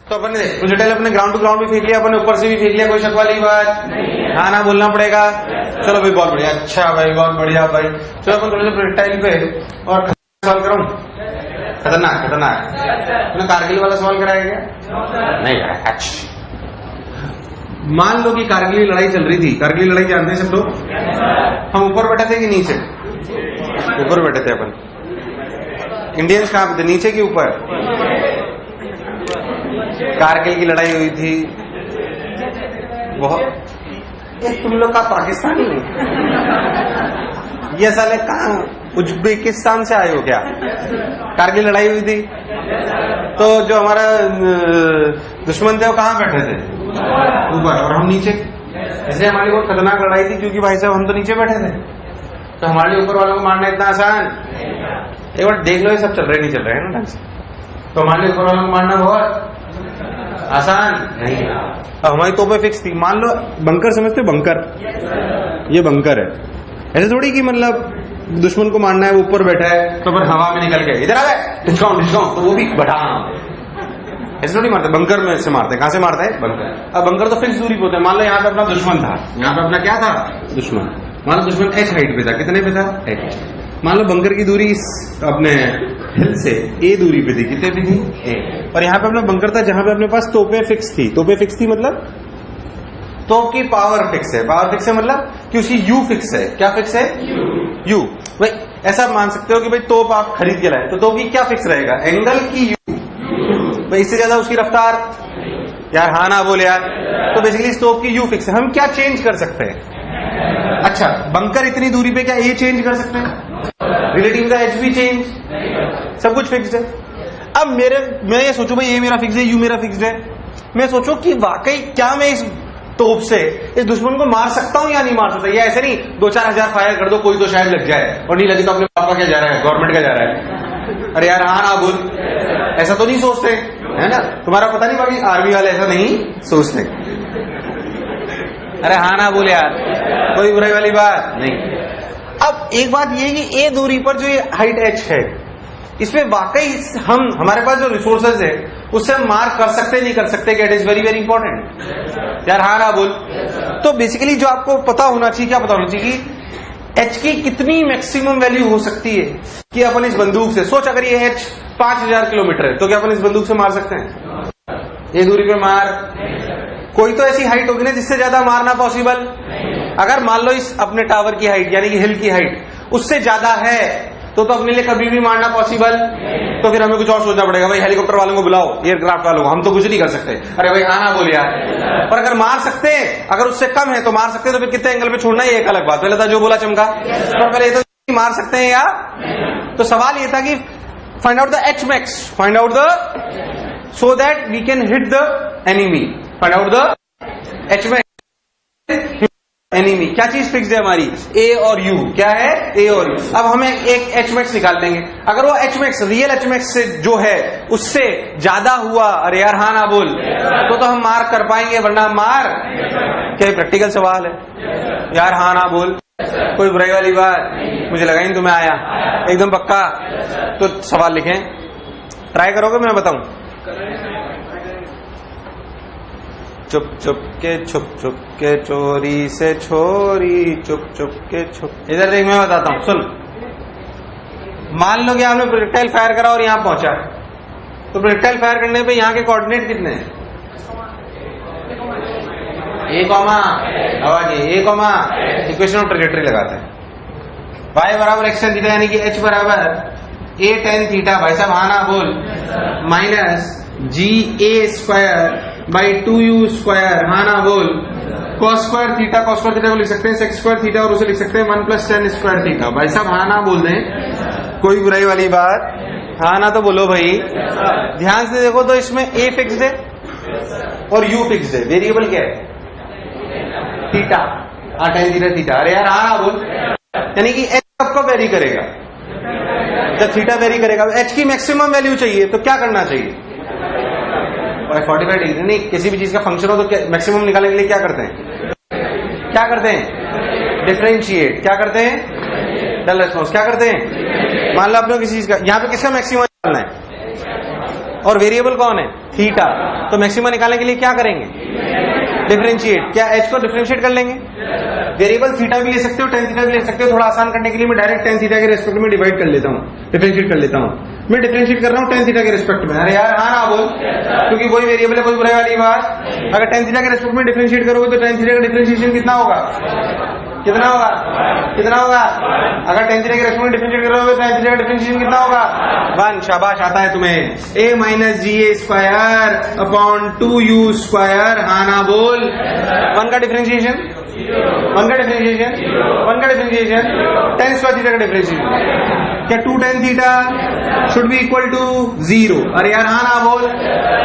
तो अपन ने प्रोजेक्टाइल अपने ग्राउंड टू ग्राउंड भी फेंक लिया, अपने ऊपर से भी फेंक लिया, कोई शक वाली बात? हाँ ना बोलना पड़ेगा। चलो भाई बहुत बढ़िया, अच्छा भाई बहुत बढ़िया भाई। चलो अपन थोड़े से प्रोजेक्टाइल पे और सवाल करूं। खतरनाक खतरनाक। तूने कारगिल वाला सवाल कराया क्या? नहीं कराया। अच्छा मान लो कि कारगिल की लड़ाई चल रही थी। कारगिल लड़ाई जानते हैं सब लोग? हम ऊपर बैठे थे कि नीचे? ऊपर बैठे थे अपन। इंडियंस कहां पे थे, नीचे कि ऊपर? कारगिल की लड़ाई हुई थी बहुत। तुम लोग का पाकिस्तानी ये साले कहां उज्बेकिस्तान से आए हो क्या? कारगिल लड़ाई हुई थी तो जो हमारा दुश्मन थे वो कहां बैठे थे? ऊपर, और हम नीचे। इसलिए हमारी बहुत खतरनाक लड़ाई थी, क्योंकि भाई साहब हम तो नीचे बैठे थे। तो हमारे लिए ऊपर वालों को मारना इतना आसान? एक बार देख लो ये सब चल रहे नहीं चल रहे हैं ना ढंग से। तो हमारे लिए ऊपर वालों को मारना बहुत आसान नहीं। अब हमारी तोपें फिक्स थी। मान लो बंकर समझते हो? बंकर, ये बंकर है। ऐसे थोड़ी कि मतलब दुश्मन को मारना है, वो ऊपर बैठा है तो फिर हवा में निकल गए इधर आ गए डिस्काउंट डिस्काउंट, तो वो भी बढ़ा। ऐसे थोड़ी मारते, बंकर में से मारते हैं। कहां से मारते हैं? बंकर। अब बंकर तो फिक्स दूरी पे होता है। मान लो यहाँ पे अपना दुश्मन था, यहाँ पे अपना क्या था? दुश्मन। मान लो दुश्मन एच हाइट पे था। कितने पे था? एच। मान लो बंकर की दूरी इस अपने हिल से ए दूरी पे थी। कितने पे थी? ए। और यहाँ पे अपना बंकर था जहां पे अपने पास तोपें फिक्स थी। तोपें फिक्स थी मतलब तोप की पावर फिक्स है। पावर फिक्स है मतलब कि उसकी यू फिक्स है। क्या फिक्स है? यू। भाई ऐसा मान सकते हो कि भाई तोप आप खरीद के लाए तो तोप की क्या फिक्स रहेगा? एंगल की यू। भाई इससे ज्यादा उसकी रफ्तार यार, हाँ ना बोल यार। तो बेसिकली इस तोप की यू फिक्स है। हम क्या चेंज कर सकते हैं? अच्छा बंकर इतनी दूरी पे क्या ये चेंज कर सकते हैं? रिलेटिव का एच भी चेंज, सब कुछ फिक्स्ड है। अब मैं ये सोचू भाई ये मेरा फिक्स है, यू मेरा फिक्स्ड है। मैं सोचू कि वाकई क्या मैं इस तोप से इस दुश्मन को मार सकता हूं या नहीं मार सकता? या ऐसे नहीं 2-4 हजार फायर कर दो, कोई तो शायद लग जाए, और नहीं लगी तो अपने पापा क्या जा रहा है, गवर्नमेंट का जा रहा है। अरे यार हाँ ना बोल, ऐसा तो नहीं सोचते है ना? तुम्हारा पता नहीं बाकी आर्मी वाले ऐसा नहीं सोचते। अरे हाँ ना बोल यार, कोई बुराई वाली बात नहीं। अब एक बात ये कि ए दूरी पर जो ये हाइट एच है, इसमें वाकई हमारे पास जो रिसोर्सेज है उससे हम मार कर सकते नहीं कर सकते? It is very very important यार, हाँ ना बोल। तो बेसिकली जो आपको पता होना चाहिए, क्या पता होना चाहिए कि एच की कितनी मैक्सिमम वैल्यू हो सकती है कि अपन इस बंदूक से सोच, अगर ये एच 5000 किलोमीटर है तो क्या अपन इस बंदूक से मार सकते हैं? ये दूरी पे मार कोई तो ऐसी हाइट होगी ना जिससे ज्यादा मारना पॉसिबल। अगर मान लो इस अपने टावर की हाइट यानी कि हिल की हाइट उससे ज्यादा है तो अपने लिए कभी भी मारना पॉसिबल। तो फिर हमें कुछ और सोचना पड़ेगा, भाई हेलीकॉप्टर वालों को बुलाओ, एयरक्राफ्ट वालों को, हम तो कुछ नहीं कर सकते। अरे भाई आना बोल यार। पर अगर मार सकते हैं, अगर उससे कम है तो मार सकते हैं, तो फिर कितने एंगल पे छोड़ना है ये एक अलग बात। पहले था जो बोला चमका, पर पहले ये तो मार सकते हैं यार। तो सवाल ये था कि find out the H max, find out the so that we can hit the enemy. Find out the H max enemy. क्या चीज फिक्स है हमारी? ए और यू। क्या है? ए और यू। अब हमें एक एच मैक्स निकाल लेंगे। अगर वो H max real H max से जो है उससे ज्यादा हुआ, अरे यार हाँ ना बोल, तो हम मार कर पाएंगे, वरना मार क्या? प्रैक्टिकल सवाल है यार, हाँ ना बोल। कोई बुराई वाली बात मुझे लगा ही नहीं तुम्हें आया, एकदम पक्का। तो सवाल लिखें, ट्राई करोगे? मैं बताऊं। चुप चुप के चोरी से छोरी, चुप चुप के छुप। इधर देख मैं बताता हूं, सुन। मान लो कि आपने प्रोजेक्टाइल फायर करा और यहां पहुंचा, तो प्रोजेक्टाइल फायर करने पे यहां के कोऑर्डिनेट कितने हैं? ए कॉमा, आवाज ए कॉमा, इक्वेशन ऑफ ट्रैजेक्टरी लगाते हैं। y बराबर एक्स टेन थीटा यानी कि h बराबर ए टेन थीटा। भाई साहब हाँ ना बोल, minus g a square by 2u square, हाँ ना बोल, cos square theta. cos square theta को लिख सकते हैं sec स्क्वायर थीटा, और उसे लिख सकते हैं 1 + tan स्क्वायर थीटा। भाई साहब हाँ ना बोल दें, कोई बुराई वाली बात? हाँ ना तो बोलो भाई। ध्यान से देखो तो इसमें a फिक्स्ड है और u फिक्स्ड है। वेरिएबल क्या है? थीटा। हाँ tan थीटा थीटा। अरे यार हाँ ना बोल, यानी कि h कब वेरी करेगा? जब थीटा वेरी करेगा। h की मैक्सिमम वैल्यू चाहिए तो क्या करना चाहिए? 45 डिग्री। नहीं, किसी भी चीज का फंक्शन हो तो मैक्सिमम निकालने के लिए क्या करते हैं? क्या करते हैं? डिफरेंशिएट। क्या करते हैं? डल रेस्पॉन्स। क्या करते हैं? मान लो आपने किसी चीज का, यहाँ पे किसका मैक्सिमम निकालना है और वेरिएबल कौन है? थीटा। तो मैक्सिमा निकालने के लिए क्या करेंगे? डिफरेंशिएट। क्या एच को डिफरेंशिएट कर लेंगे? वेरिएबल थीटा भी ले सकते हो, टेन थीटा भी ले सकते हो। थोड़ा आसान करने के लिए मैं डायरेक्ट टेन थीटा के रेस्पेक्ट में डिवाइड कर लेता हूँ, डिफरेंशिएट कर लेता हूँ। मैं डिफरेंशिएट कर रहा हूँ टेन थीटा के रेस्पेक्ट में। अरे यार हाँ ना बोल, क्योंकि वही वेरिएबल है, कोई बुराई वाली बात। अगर टेन थीटा के रेस्पेक्ट में डिफरेंशिएट करोगे तो टेन थीटा का डिफरेंशिएशन कितना होगा? कितना होगा? कितना होगा? अगर टेन थीटा के रेस्पेक्ट में डिफरेंशिएट करोगे तो टेन थीटा का डिफरेंशिएशन कितना होगा? 1। शाबाश, आता है तुम्हें। a minus g a square upon 2u square. हाँ ना बोल। 1 का डिफरेंशिएशन, 1 का डिफरेंशिएशन, 1 का डिफरेंशिएशन, टेन स्क्वायर थीटा का डिफरेंशिएशन। क्या 2 tan theta should be equal to 0? अरे यार हाँ ना बोल।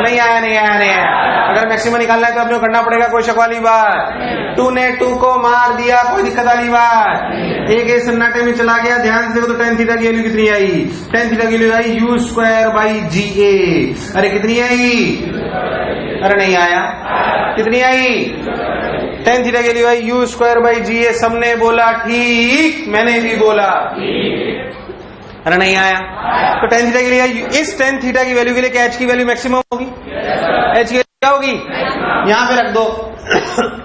नहीं आया, नहीं आया, नहीं आया। अगर मैक्सिमम निकालना है तो अपने को करना पड़ेगा, कोई शक वाली बात। 2 ने 2 को मार दिया, कोई दिक्कत वाली बात। एक सन्नाटे में चला गया, ध्यान से देखो तो टेन थीटा की वैल्यू कितनी आई? टेन थीटा की वैल्यू आई u square by g a. अरे कितनी आई? अरे नहीं आया। कितनी आई? टेन थीटा की वैल्यू आई u square by g a. सबने बोला ठीक, मैंने भी बोला। अरे नहीं आया। तो टेन थीटा के लिए, इस टेन थीटा की वैल्यू के लिए क्या एच की वैल्यू मैक्सिमम होगी? एच की क्या होगी? यहां पे रख दो।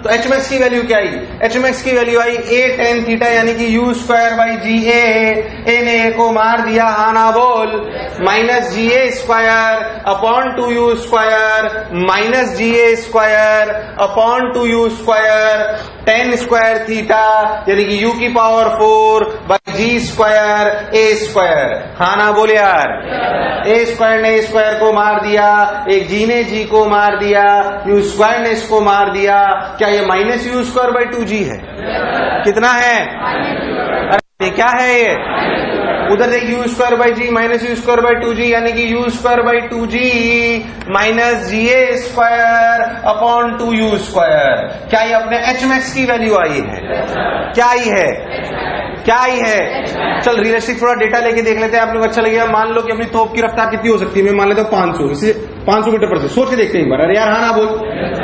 तो एच मैक्स की वैल्यू क्या आई? एच मैक्स की वैल्यू आई a टेन थीटा, यानी कि u square by g a ने a को मार दिया, हाँ ना बोल, minus g a square upon 2u square minus g a square upon 2u square tan square theta, यानी कि u की power 4 by g square a square. हाँ ना बोल यार। a स्क्वायर ने a स्क्वायर को मार दिया, एक g ने g को मार दिया, u स्क्वायर ने इसको मार दिया। क्या ये minus u square by 2g है? कितना है? अरे क्या है ये? उधर देख, u square by g minus u square by 2g, यानी कि u square by 2g minus g a square upon 2u square. क्या ये अपने एच मैक्स की वैल्यू आई है? क्या आई है? क्या आई है? चल रियलिस्टिक थोड़ा डेटा लेके देख लेते हैं, आप लोग अच्छा लगेगा। मान लो कि अपनी तोप की रफ्तार कितनी हो सकती है? मैं मान लेता हूँ 500, इसे 500 मीटर पर से। सोच के देखते हैं एक बार। अरे यार हाँ ना बोल।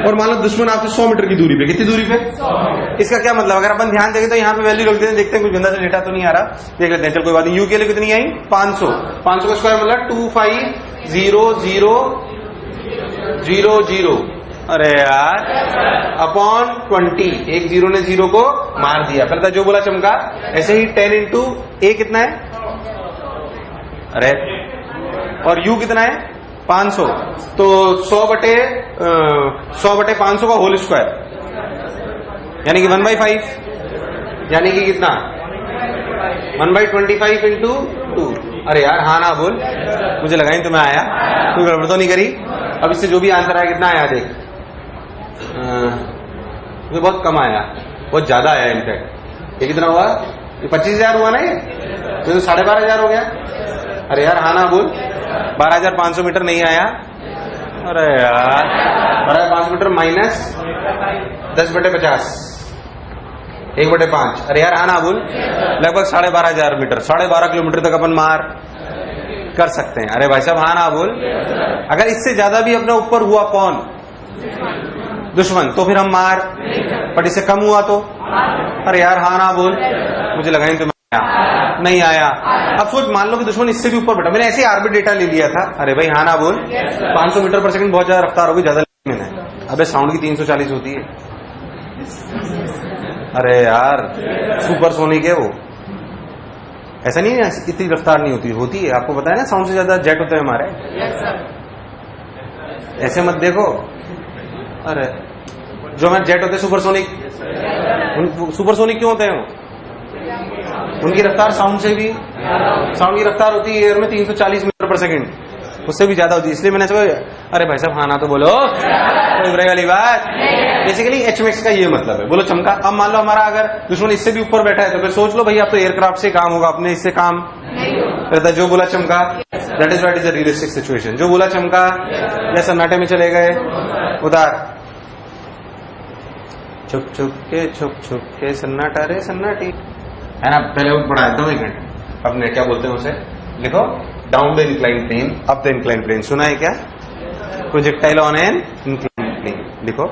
और मान लो दुश्मन आपसे 100 मीटर की दूरी पे, कितनी दूरी पे? 100। इसका क्या मतलब? अगर अपन ध्यान देंगे तो यहाँ पे वैल्यू रखते हैं, देखते हैं कुछ गंदा सा डेटा तो नहीं आ रहा, देख लेते हैं। चल कोई बात नहीं। यू के लिए कितनी आई? 500। 500 का स्क्वायर मतलब 250000। अरे यार अपॉन 20, एक जीरो ने जीरो को मार दिया। पहले था जो बोला चमका। ऐसे ही 10 इंटू ए कितना है? अरे और यू कितना है? 500। तो 100 बटे 500 का होल स्क्वायर, यानी कि 1/5, यानी कि कितना? 1/25 इंटू 2। अरे यार हाँ ना बोल, मुझे लगा ही तुम्हें आया, कोई गड़बड़ तो नहीं करी। अब इससे जो भी आंसर आया, कितना आया देख, मुझे बहुत कम आया, बहुत ज्यादा आया इनफैक्ट। ये कितना हुआ? ये 25,000 हुआ ना, ये तो 12,500 हो गया। अरे यार हाँ ना बोल, 12,500 मीटर नहीं आया। अरे यार 12,500 मीटर माइनस 10/50, 1/5। अरे यार हाँ ना बोल, लगभग 12,500 मीटर, 12.5 किलोमीटर तक अपन मार कर सकते हैं। अरे भाई साहब हाँ ना बोल। अगर इससे ज्यादा भी अपने ऊपर हुआ कौन? दुश्मन, तो फिर हम मार, बट इससे कम हुआ तो? अरे यार हाँ ना बोल, मुझे लगा तो नहीं आया। अब सोच, मान लो कि दुश्मन इससे भी ऊपर बैठा, मैंने ऐसे आर्बिट डेटा ले लिया था। अरे भाई हाँ ना बोल, 500 मीटर पर सेकंड बहुत ज्यादा रफ्तार होगी, ज्यादा मैंने। अबे साउंड की 340 होती है। अरे यार सुपरसोनिक है वो, ऐसा नहीं है इतनी रफ्तार नहीं होती है, आपको पता है ना, साउंड से ज्यादा जेट होते हैं हमारे। ऐसे मत देखो। अरे जो हमारे जेट होते हैं सुपरसोनिक, सुपरसोनिक क्यों होते हैं? उनकी रफ्तार साउंड से भी, साउंड की रफ्तार होती है एयर में 340 मीटर पर सेकंड, उससे भी ज्यादा होती है। इसलिए मैंने सोचा, अरे भाई साहब हाँ ना तो बोलो, कोई बुराई वाली बात। बेसिकली एचमेक्स का ये मतलब है, बोलो चमका। अब मान लो हमारा अगर दुश्मन इससे भी ऊपर बैठा है, तो फिर सोच लो भाई अब तो एयरक्राफ्ट से काम होगा, अपने इससे काम रहता। जो बोला चमका, that is what is a realistic situation. जो बोला चमका, या सन्नाटे में चले गए उधर, छुप छुप के सन्नाटा रे सन्नाटी, है ना। पहले वो पढ़ा है 2 मिनट। अब क्या बोलते हैं उसे, लिखो, down the incline plane, up the incline plane. सुना है क्या? Projectile on an incline plane. लिखो,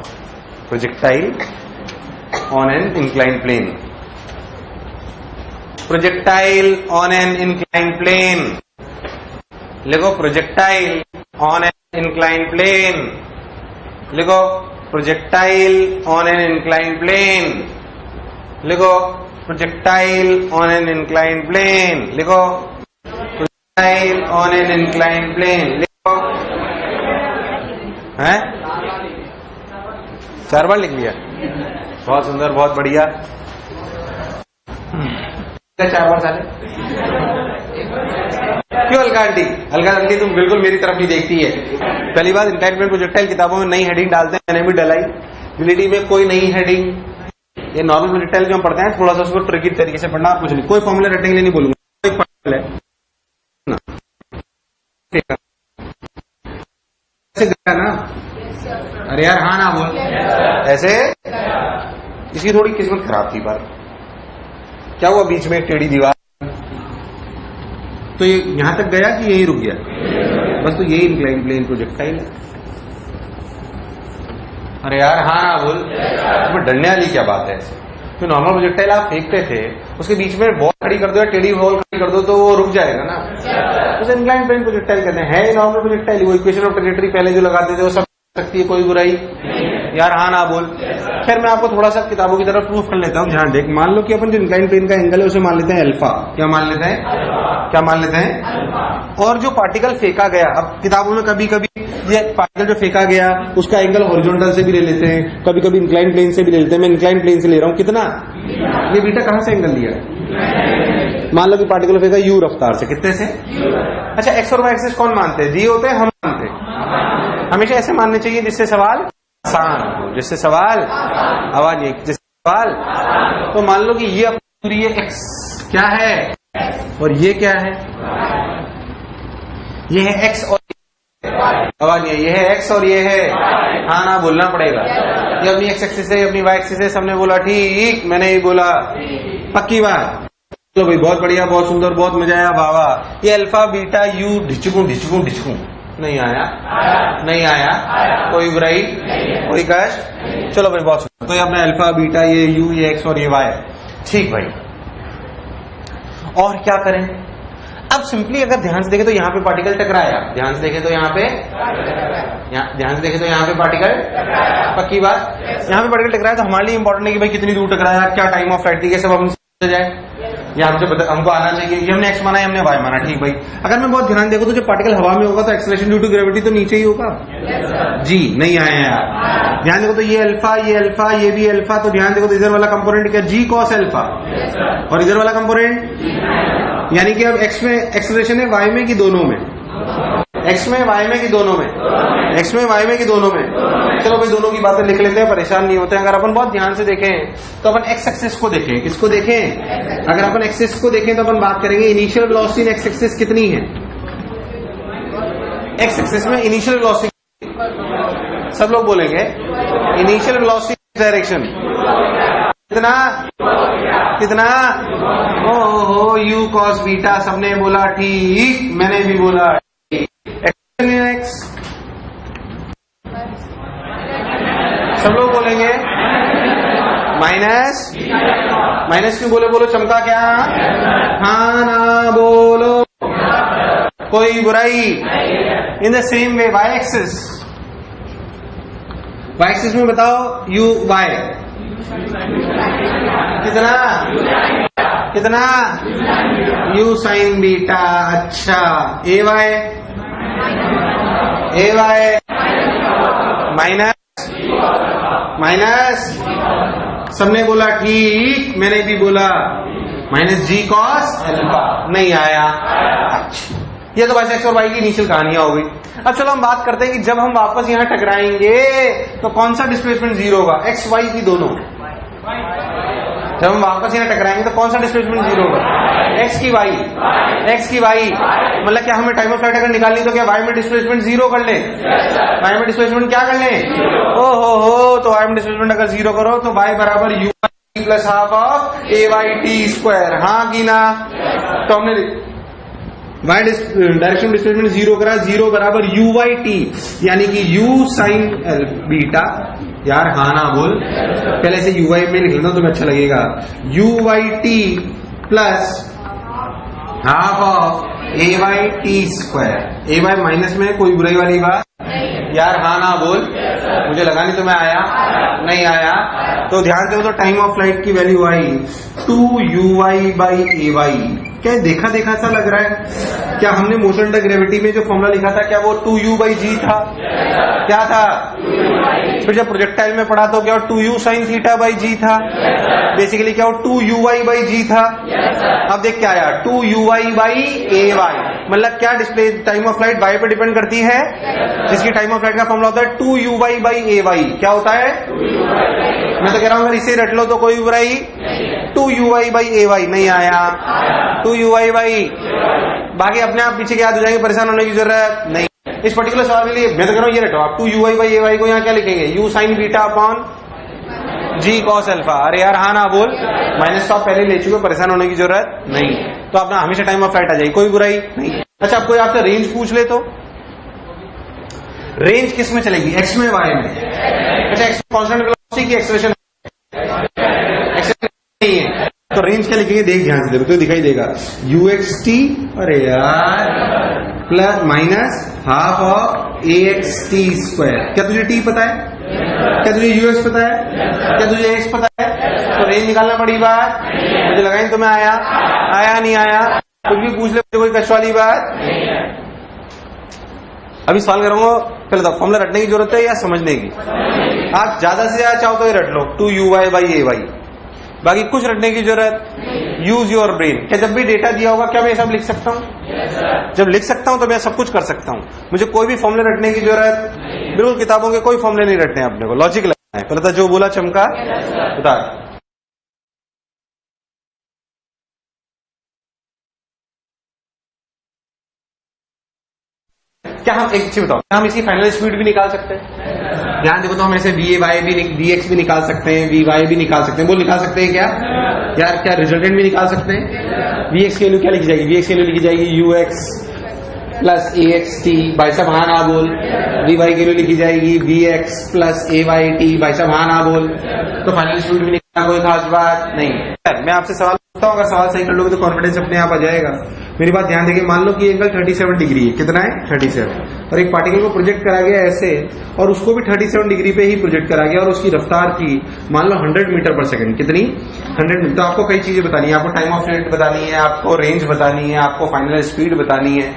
projectile on an incline plane, projectile on an incline plane. लिखो, projectile on an incline plane. लिखो projectile on an inclined plane, लिखो projectile on an inclined plane, लिखो projectile on an inclined plane, लिखो। है 4 बार लिख लिया, बहुत सुंदर, बहुत बढ़िया। 4 बार साले क्यों? अलका आंटी, अलका आंटी तुम बिल्कुल मेरी तरफ नहीं देखती है। पहली बात, इंक्लाइंड प्लेन प्रोजेक्टाइल किताबों में नई हेडिंग डालते हैं, मैंने भी डलाई। यूनिटी में कोई नई हेडिंग, ये नॉर्मल प्रोजेक्टाइल जो हम पढ़ते हैं थोड़ा सा उसको ट्रिकी तरीके से पढ़ना, कुछ नहीं, कोई फॉर्मूला रटने के लिए नहीं बोलूंगा, कोई फॉर्मूला है ना। अरे यार हाँ ना बोल, ऐसे इसकी थोड़ी किस्मत खराब थी, पर क्या हुआ बीच में एक टेढ़ी दीवार, तो ये यहां तक गया कि यही रुक गया, बस। तो यही इंक्लाइंड प्लेन प्रोजेक्टाइल है। अरे यार हाँ ना बोल, इसमें डरने वाली क्या बात है? तो नॉर्मल प्रोजेक्टाइल आप फेंकते थे, उसके बीच में बॉल खड़ी कर दो या टेढ़ी बॉल खड़ी कर दो तो वो रुक जाएगा ना, उसे इंक्लाइंड प्लेन प्रोजेक्टाइल कहते हैं। है नॉर्मल प्रोजेक्टाइल, वो इक्वेशन ऑफ ट्रेजेक्टरी पहले जो लगाते थे वो सब सकती है, कोई बुराई? यार हाँ ना बोल। खैर मैं आपको थोड़ा सा किताबों की तरफ प्रूफ कर लेता हूँ, ध्यान देख। मान लो कि अपन जो इंक्लाइंड प्लेन का एंगल है उसे मान लेते हैं अल्फा। क्या मान लेते हैं? क्या मान लेते हैं? और जो पार्टिकल फेंका गया, अब किताबों में कभी कभी ये पार्टिकल जो फेंका गया उसका एंगल हॉरिजॉन्टल से भी ले लेते हैं, कभी कभी इंक्लाइंड प्लेन से भी ले लेते हैं। मैं इंक्लाइंड प्लेन से ले रहा हूँ, कितना? ये बीटा कहां से एंगल लिया? मान लो कि पार्टिकल फेंका यू रफ्तार से, कितने से? अच्छा, एक्स और वाई एक्सिस कौन मानते हैं? जी होते हैं, हम मानते हैं। हमेशा ऐसे मानने चाहिए जिससे सवाल आसान हो, जिससे सवाल आवाज नहीं, जिससे सवाल। तो मान लो कि ये अपनी दूरी है एक्स, क्या है? और ये क्या है? ये है एक्स और आवाज नहीं है, ये है एक्स और ये है, हाँ ना बोलना पड़ेगा। ये अपनी एक्स एक्सिस है, अपनी वाई एक्सिस है, सबने बोला ठीक, मैंने ही बोला, पक्की बात। चलो भाई, बहुत बढ़िया, बहुत सुंदर, बहुत मजा आया, वाह वाह। ये अल्फा बीटा यू ढिचकू ढिचकू ढिचकू नहीं आया, नहीं आया, कोई बुराई, कोई कष्ट। चलो भाई, बहुत सुंदर। तो ये अपने अल्फा बीटा, ये यू, ये एक्स और ये वाई, ठीक भाई। और क्या करें? अब सिंपली अगर ध्यान से देखें तो यहाँ पे पार्टिकल टकराया, ध्यान से देखें तो यहाँ पे, ध्यान से देखें तो यहाँ पे पार्टिकल, पक्की बात, यहाँ पे पार्टिकल टकराया। तो हमारे लिए इंपॉर्टेंट है कि भाई कितनी दूर टकराया, क्या टाइम ऑफ फ्लाइट थी, कैसे हम समझ जाए, ये हमको आना चाहिए। ये हमने एक्स माना है, हमने वाई माना, ठीक भाई। अगर मैं बहुत ध्यान देखूं तो जब पार्टिकल हवा में होगा तो एक्सेलरेशन ड्यू टू ग्रेविटी तो नीचे ही होगा, जी नहीं आया यार। ध्यान देखो तो ये अल्फा, ये अल्फा, ये भी अल्फा, तो ध्यान देखो तो इधर वाला कंपोनेंट क्या? जी कॉस अल्फा, और इधर वाला कंपोनेंट, यानी कि अब एक्स में एक्सेलरेशन है, वाई में कि दोनों में? एक्स में, वाई में कि दोनों में? एक्स में, वाई में कि दोनों में? चलो भाई, दोनों की बातें लिख लेते हैं, परेशान नहीं होते हैं। अगर अपन बहुत ध्यान से देखें तो अपन एक्स एक्सिस को देखें, किसको देखें? अगर अपन एक्सिस को देखें तो अपन बात करेंगे इनिशियल वेलोसिटी इन एक्स एक्सिस कितनी है? एक्स एक्सिस में इनिशियल वेलोसिटी, सब लोग बोलेंगे इनिशियल वेलोसिटी डायरेक्शन कितना? कितना? ओ यू कॉस बीटा, सबने बोला ठीक, मैंने भी बोला एक्स, सब लोग बोलेंगे माइनस, माइनस क्यों बोले? बोलो चमका क्या? हाँ ना बोलो, कोई बुराई। In the same way y axis, y axis में बताओ यू वाई कितना? कितना? U sine beta. अच्छा, a y, a y minus, minus, सबने बोला ठीक, मैंने भी बोला माइनस जी कॉस अल्फा, नहीं आया। अच्छा, ये तो बस एक्स और वाई की इनिशियल कहानियां हो गई। अब चलो हम बात करते हैं कि जब हम वापस यहाँ टकराएंगे तो कौन सा डिस्प्लेसमेंट जीरो होगा? एक्स वाई की दोनों। जब हम वापस यहाँ टकराएंगे तो कौन सा डिस्प्लेसमेंट जीरो होगा? एक्स की वाई, एक्स की वाई। मतलब क्या हमें टाइम ऑफ फ्लाइट अगर निकालनी तो क्या वाई में डिस्प्लेसमेंट जीरो कर ले? वाई में डिस्प्लेसमेंट क्या कर ले? ओ हो, तो वाई में डिस्प्लेसमेंट अगर जीरो करो तो वाई बराबर u y plus half of a y t square, हाँ की ना? तो हमने वाई डायरेक्शन डिस्प्लेसमेंट जीरो करा, जीरो बराबर यू वाई टी, यानी कि यू साइन बीटा, यार हाँ ना बोल, पहले से यू वाई में लिख लेना तुम्हें अच्छा लगेगा, u y t plus half of a y t square. A y minus में कोई बुराई वाली बात यार हाँ ना बोल, मुझे लगा नहीं तुम्हें आया, नहीं आया। तो ध्यान से तो टाइम ऑफ फ्लाइट की वैल्यू आई 2uy/ay। क्या देखा देखा सा लग रहा है? क्या हमने मोशन अंडर ग्रेविटी में जो फॉर्मूला लिखा था क्या वो 2u/g था? क्या था? फिर जब प्रोजेक्टाइल में पढ़ा तो क्या 2u sin θ/g था? बेसिकली क्या 2uy/g था? अब देख क्या आया 2uy/ay। मतलब क्या display time of flight y पे डिपेंड करती है, जिसकी टाइम ऑफ फ्लाइट का फॉर्मूला होता है 2uy/ay। क्या होता है? मैं तो कह रहा हूं अगर इसे रट लो तो कोई बुराई। 2uy/ay नहीं आया, 2uy/, बाकी अपने आप पीछे के याद हो जाएंगे, परेशान होने की जरूरत नहीं। इस पर्टिकुलर सवाल के लिए मैं तो कह रहा हूं ये रटो आप 2uy/ay को यहाँ क्या लिखेंगे? u sin β/g cos alpha. अरे यार हाँ ना बोल, माइनस तो आप पहले ले चुके, परेशान होने की जरूरत नहीं। तो अपना हमेशा टाइम ऑफ फ्लाइट आ जाएगी, कोई बुराई नहीं। अच्छा अब कोई आपसे रेंज पूछ ले तो रेंज किस में चलेगी? एक्स में, वाई में? अच्छा एक्स कांस्टेंट वेलोसिटी की एक्सेलरेशन नहीं है तो रेंज क्या लिखेंगे? देख ध्यान से देखो तो दिखाई देगा uxt, अरे यार, plus minus half of axt²। क्या तुझे t पता है? क्या तुझे ux पता है? क्या तुझे x पता है? तो रेंज निकालना पड़ी बात। मुझे लगा नहीं तुम्हें आया, आया नहीं आया, कुछ भी पूछ ले, कोई कष्ट वाली बात। अभी सवाल करूंगा, पहले तो फॉर्मूला रटने की जरूरत है या समझने की? आप ज्यादा से ज्यादा चाहो तो ये रट लो 2uy/ay, बाकी कुछ रटने की जरूरत। Use your brain. क्या जब भी डेटा दिया होगा क्या मैं सब लिख सकता हूँ? जब लिख सकता हूँ तो मैं सब कुछ कर सकता हूँ। मुझे कोई भी फॉर्मूले रटने की जरूरत बिल्कुल, किताबों के कोई फॉर्मूले नहीं रटने अपने को, लॉजिक लगना है। पहले तो जो बोला चमका उतार। क्या हम एक चीज बताओ, हम इसकी फाइनल स्पीड भी निकाल सकते हैं? ध्यान देखो तो हम ऐसे vx भी निकाल सकते हैं, vy भी निकाल सकते हैं। बोल निकाल सकते हैं क्या यार? क्या रिजल्टेंट भी निकाल सकते हैं? vx की वैल्यू क्या लिखी जाएगी? vx की वैल्यू लिखी जाएगी ux प्लस axt। भाई साहब हाँ ना बोल। vy की वैल्यू लिखी जाएगी vx प्लस ayt। भाई साहब हाँ ना बोल। तो फाइनल स्पीड भी निकालना कोई खास बात नहीं। मैं आपसे सवाल पूछता हूँ, अगर सवाल सही कर लोगे तो कॉन्फिडेंस अपने आप आ जाएगा। मेरी बात ध्यान देखिए, मान लो कि एंगल 37 डिग्री है। कितना है? 37। और एक पार्टिकल को प्रोजेक्ट करा गया ऐसे, और उसको भी 37 डिग्री पे ही प्रोजेक्ट करा गया, और उसकी रफ्तार थी मान लो 100 मीटर पर सेकंड। कितनी? 100 मीटर। तो आपको कई चीजें बतानी है, आपको टाइम ऑफ फ्लाइट बतानी है, आपको रेंज बतानी है, आपको फाइनल स्पीड बतानी है।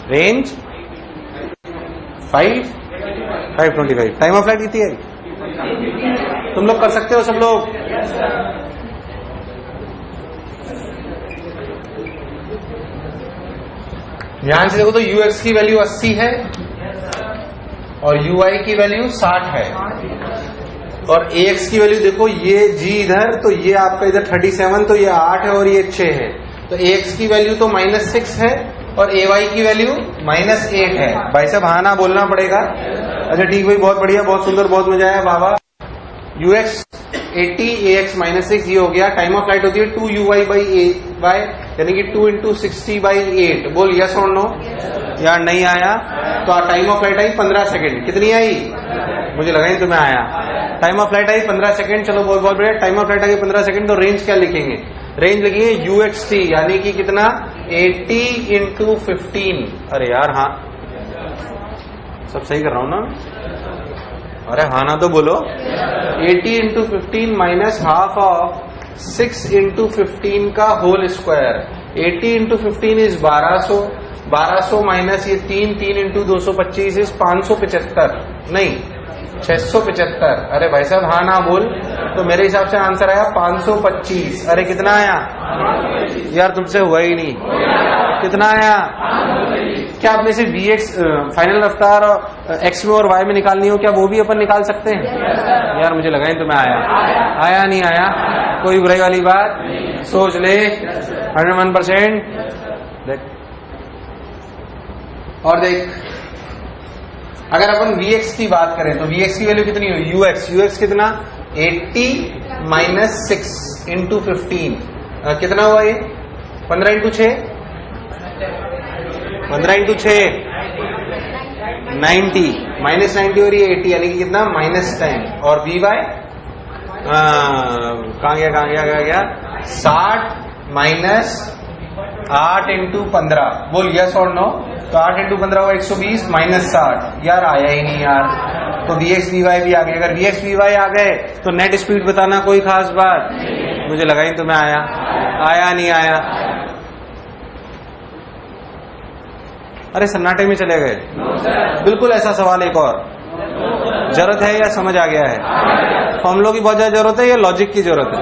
रेंज 525। टाइम ऑफ फ्लाइट कितनी है? तुम लोग कर सकते हो सब लोग? ध्यान से देखो तो ux की वैल्यू 80 है और uy की वैल्यू 60 है, और ax की वैल्यू देखो, ये g इधर, तो ये आपका इधर 37, तो ये 8 है और ये 6 है। तो ax की वैल्यू तो -6 है और ay की वैल्यू -8 है। भाई साहब हाँ ना बोलना पड़ेगा। अच्छा ठीक भाई, बहुत बढ़िया, बहुत सुंदर, बहुत मजा आया बाबा। ux 80, ax -6, ये हो गया। टाइम ऑफ फ्लाइट होती है 2uy/ay, यानी कि 2 × 60/8। बोल यस और नो? यार नहीं आया। तो time of flight I 15 second. कितनी आई? मुझे लगा नहीं तुम्हें आया। Time of flight I 15 second. चलो बहुत बहुत बढ़िया। Time of flight I 15 second. तो रेंज क्या लिखेंगे? रेंज लिखेंगे uxt, यानी कि कितना? 80 × 15। अरे यार हाँ, सब सही कर रहा हूं ना? अरे हाँ ना तो बोलो। 80 × 15 माइनस हाफ ऑफ 6 × 15 का होल स्क्वायर। 80 × 15 इज 1200, 1200 माइनस ये 3 × 225 इज 575, नहीं 675। अरे भाई साहब हाँ ना बोल। तो मेरे हिसाब से आंसर आया 525। अरे कितना आया यार? तुमसे हुआ ही नहीं। कितना आया? क्या आप में से vx फाइनल रफ्तार और x में और y में निकालनी हो, क्या वो भी अपन निकाल सकते हैं? यार मुझे लगा नहीं तुम्हें आया। आया नहीं आया, कोई बुराई वाली बात? सोच ले। 101%। देख और देख, अगर अपन vx की बात करें तो vx की वैल्यू कितनी हो? ux कितना? 80 - 6 × 15 कितना हुआ ये? 15 × 6, 15 × 6 90, -90 और ये 80, यानी कि कितना? -10। और vy कहाँ गया? 60 - 8 × 15। बोल यस और नो? तो 8 × 15 हुआ 120 माइनस 60, यार आया ही नहीं यार। तो Vx Vy भी आ गए। अगर Vx Vy आ गए तो नेट स्पीड बताना कोई खास बात, मुझे लगा ही तुम्हें आया नहीं आया। अरे सन्नाटे में चले गए। बिल्कुल ऐसा सवाल एक और, जरूरत है या समझ आ गया है? फॉर्मूलों की बहुत ज्यादा जरूरत है या लॉजिक की जरूरत है?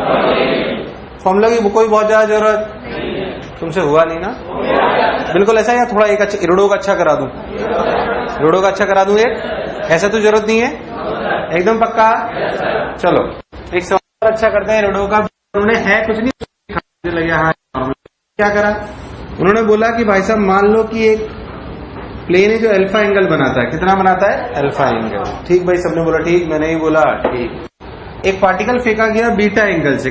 फॉर्मूलों की कोई बहुत ज्यादा जरूरत तुमसे हुआ नहीं ना? बिल्कुल ऐसा, या थोड़ा एक अच्छा इरोडो का अच्छा करा दूं? इरोडो का अच्छा करा दूं एक? ऐसा तो जरूरत नहीं है, एकदम पक्का? चलो एक सवाल अच्छा करते हैं इरोडो का। उन्होंने है कुछ नहीं लगे, हाँ क्या करा उन्होंने बोला कि भाई साहब मान लो कि एक प्लेन है जो अल्फा एंगल बनाता है। कितना बनाता है? Alpha angle. ठीक भाई, सबने बोला ठीक, मैंने ही बोला ठीक। एक पार्टिकल फेंका गया बीटा एंगल से।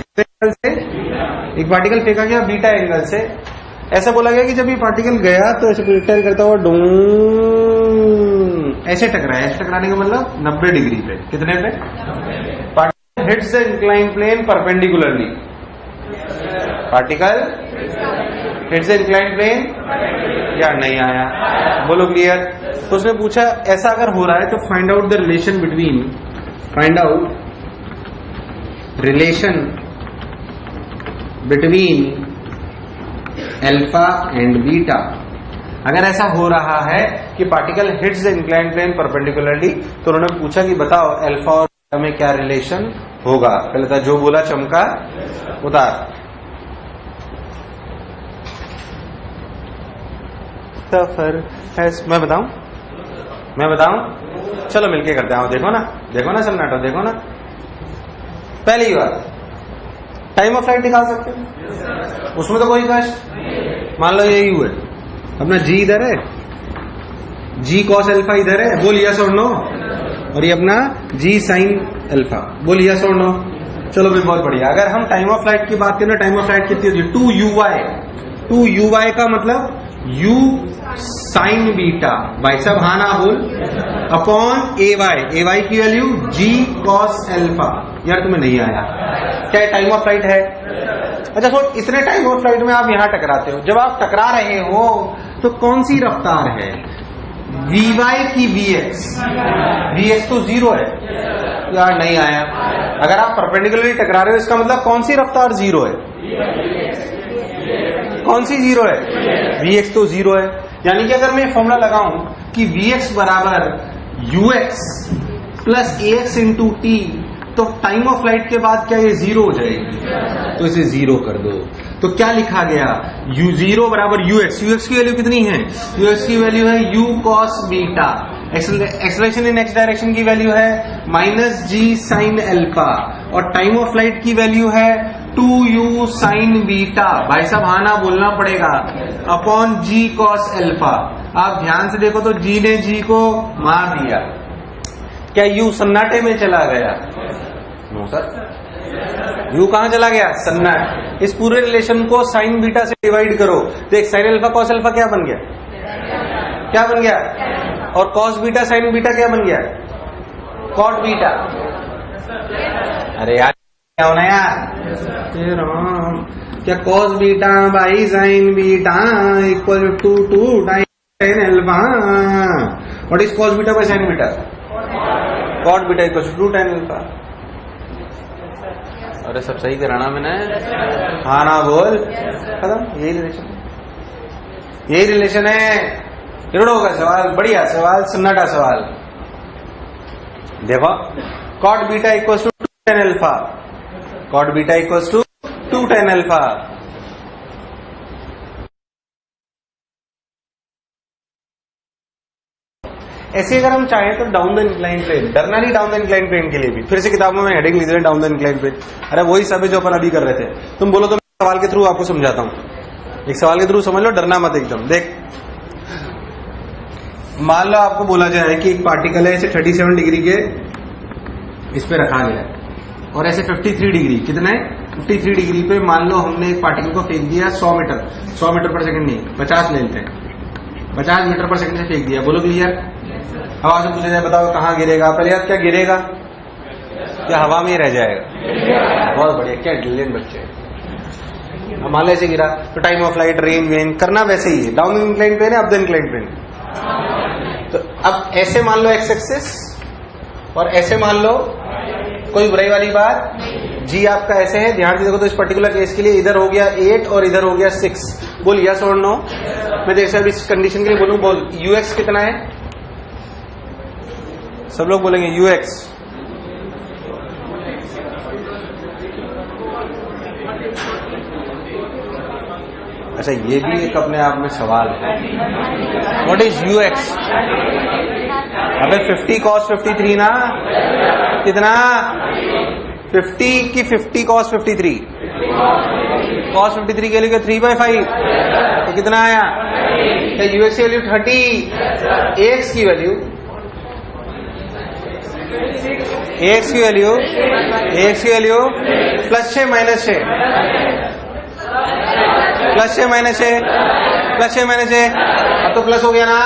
एक पार्टिकल फेंका गया बीटा एंगल से। ऐसा बोला गया कि जब ये पार्टिकल गया तो ऐसे प्रोजेक्टाइल करता हुआ डूं ऐसे टकराया। ऐसे टकराने का मतलब 90 डिग्री पे। कितने पे? Particle hits the incline plane perpendicularly. Particle hits the incline plane, यार नहीं आया, बोलो क्लियर। तो उसने पूछा ऐसा अगर हो रहा है तो find out the relation between, find out relation between alpha and beta. अगर ऐसा हो रहा है कि particle hits the incline plane perpendicularly, तो उन्होंने पूछा कि बताओ अल्फा और बीटा में क्या रिलेशन होगा। पहले था जो बोला चमका उतार। सफर है, मैं बताऊं? चलो मिलके करते हैं। देखो ना सन्नाटा, देखो ना। पहली बात, टाइम ऑफ फ्लाइट निकाल सकते हैं, उसमें तो कोई कष्ट। मान लो ये यू है, अपना जी इधर है, जी कॉस अल्फा इधर है, बोल यस और नो, और ये अपना जी साइन अल्फा, बोल यस और नो। चलो भी बहुत बढ़िया। अगर हम टाइम ऑफ फ्लाइट की बात करें, टाइम ऑफ फ्लाइट कितनी होती है? 2uy का मतलब u साइन बीटा, भाई साहब हाँ ना बोल, अपॉन ay की वैल्यू g कॉस अल्फा। यार तुम्हें नहीं आया, क्या टाइम ऑफ फ्लाइट है? अच्छा छोड़, इतने टाइम ऑफ फ्लाइट में आप यहां टकराते हो। जब आप टकरा रहे हो तो कौन सी रफ्तार है? vy की vx तो 0 है, यार नहीं आया। अगर आप परपेंडिकुलरली टकरा रहे हो इसका मतलब कौन सी रफ्तार 0 है? कौन सी 0 है? vx तो 0 है। यानी कि अगर मैं फॉर्मूला लगाऊं कि vx बराबर ux plus ax into T, तो टाइम ऑफ फ्लाइट के बाद क्या ये 0 हो जाएगी? तो इसे 0 कर दो। तो क्या लिखा गया? u0 बराबर ux की वैल्यू कितनी है? ux की वैल्यू है u cos beta. Acceleration in x direction की वैल्यू है माइनस जी साइन अल्फा, और टाइम ऑफ फ्लाइट की वैल्यू है 2u साइन बीटा। भाई साहब हाँ ना बोलना पड़ेगा, अपॉन जी कॉस अल्फा। आप ध्यान से देखो तो जी ने जी को मार दिया। क्या u सन्नाटे में चला गया? नो सर, u कहां चला गया? सन्नाट। इस पूरे रिलेशन को साइन बीटा से डिवाइड करो, देख साइन अल्फा कॉस अल्फा क्या बन गया? क्या बन गया? और कॉस बीटा साइन बीटा क्या बन गया? Cot beta. अरे यार क्या होना यार, राम, क्या cos beta by sine beta equal to 2 time sine alpha. What is cos beta by sine beta? Cot beta equal to 2 time alpha. अरे सब सही कराना मैंने, हाँ ना बोल, खत्म। यही रिलेशन है। इरोडो का सवाल, बढ़िया सवाल, सन्नाटा सवाल। देखो cot beta equal to 2 tan alpha, cot beta equal to 2 tan alpha. ऐसे अगर हम चाहें तो डाउन द इंक्लाइन प्लेन, डरना नहीं डाउन द इंक्लाइन प्लेन के लिए भी। फिर से किताबों में हेडिंग लिख रहे हैं डाउन द इंक्लाइन प्लेन। अरे वही सब है जो अपन अभी कर रहे थे। तुम बोलो तो मैं सवाल के थ्रू आपको समझाता हूं। एक सवाल के थ्रू समझ लो, डरना मत एकदम। देख मान लो आपको बोला जाए कि एक पार्टिकल है, इसे 37 डिग्री के इस पे रखा गया है, और ऐसे 53 डिग्री, कितने 53 डिग्री पे मान लो हमने एक पार्टिकल को फेंक दिया 100 मीटर पर सेकंड नहीं 50 ले लेते हैं, 50 मीटर पर सेकंड से फेंक दिया। बोलो क्लियर? हवा से पूछा जाए बताओ कहाँ गिरेगा? पहले यार क्या गिरेगा? क्या हवा में ही रह जाएगा? बहुत बढ़िया, क्या ब्रिलियंट बच्चे। मान लो ऐसे गिरा तो time of flight, range when करना वैसे ही है। डाउन इंक्लाइन प्लेन है, अप द इंक्लाइन प्लेन। तो अब ऐसे मान लो एक्स एक्सिस और ऐसे मान लो, कोई बुराई वाली बात? जी आपका ऐसे है, ध्यान से देखो तो इस पर्टिकुलर केस के लिए इधर हो गया 8 और इधर हो गया 6। बोल यस और नो। मैं जैसे अब इस कंडीशन के लिए बोलूं, बोल यूएक्स कितना है? सब लोग बोलेंगे यूएक्स। अच्छा, ये भी एक अपने आप में सवाल है। What is UX? अबे 50 cos 53 ना, कितना? 50 की 50 cos 53, cos 53 के लिए 3/5, तो कितना आया? यूएक्स की वैल्यू 30, एक्स की वैल्यू, एक्स की वैल्यू, एक्स की वैल्यू +6 -6, +6 -6, +6 -6, अब तो प्लस हो गया ना।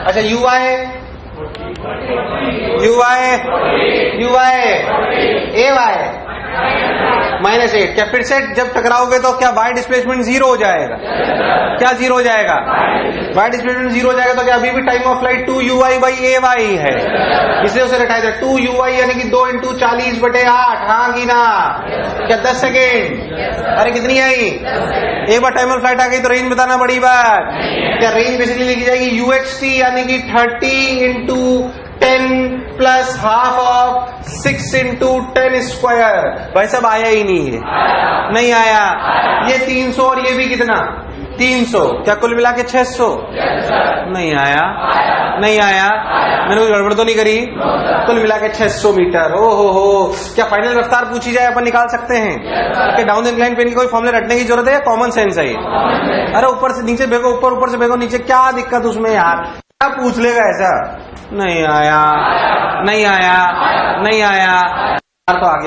अच्छा यूआई, यूआई, यूआई, एवाई -8। क्या फिर से जब टकराओगे तो क्या वाई डिस्प्लेसमेंट 0 हो जाएगा? क्या 0 हो जाएगा? वाई डिस्प्लेसमेंट 0 हो जाएगा तो क्या अभी भी टाइम ऑफ फ्लाइट 2ui/ay है, इसलिए उसे रटाया जाए 2ui यानी कि 2 × 40/8। हाँ की ना? क्या 10 सेकेंड? अरे कितनी आई? एक बार टाइम ऑफ फ्लाइट आ गई तो रेंज बताना बड़ी बात। क्या रेंज बेसिकली लिखी जाएगी uxt यानी कि 30 × 10 + ½ of 6 × 10²। भाई सब आया ही नहीं है, नहीं आया। ये 300 और ये भी कितना? 300। क्या कुल मिला के 600? नहीं आया, नहीं आया। मैंने कोई गड़बड़ तो नहीं करी? कुल मिला के 600 मीटर। ओ हो, क्या फाइनल रफ्तार पूछी जाए अपन निकाल सकते हैं? क्या डाउन इंक्लाइन प्लेन की कोई फॉर्मूला रटने की जरूरत है या कॉमन सेंस है? अरे ऊपर से नीचे भेगो, ऊपर से भेगो नीचे, क्या दिक्कत उसमें यार? क्या पूछ लेगा ऐसा? नहीं आया, नहीं आया, नहीं आया। तो आ गया।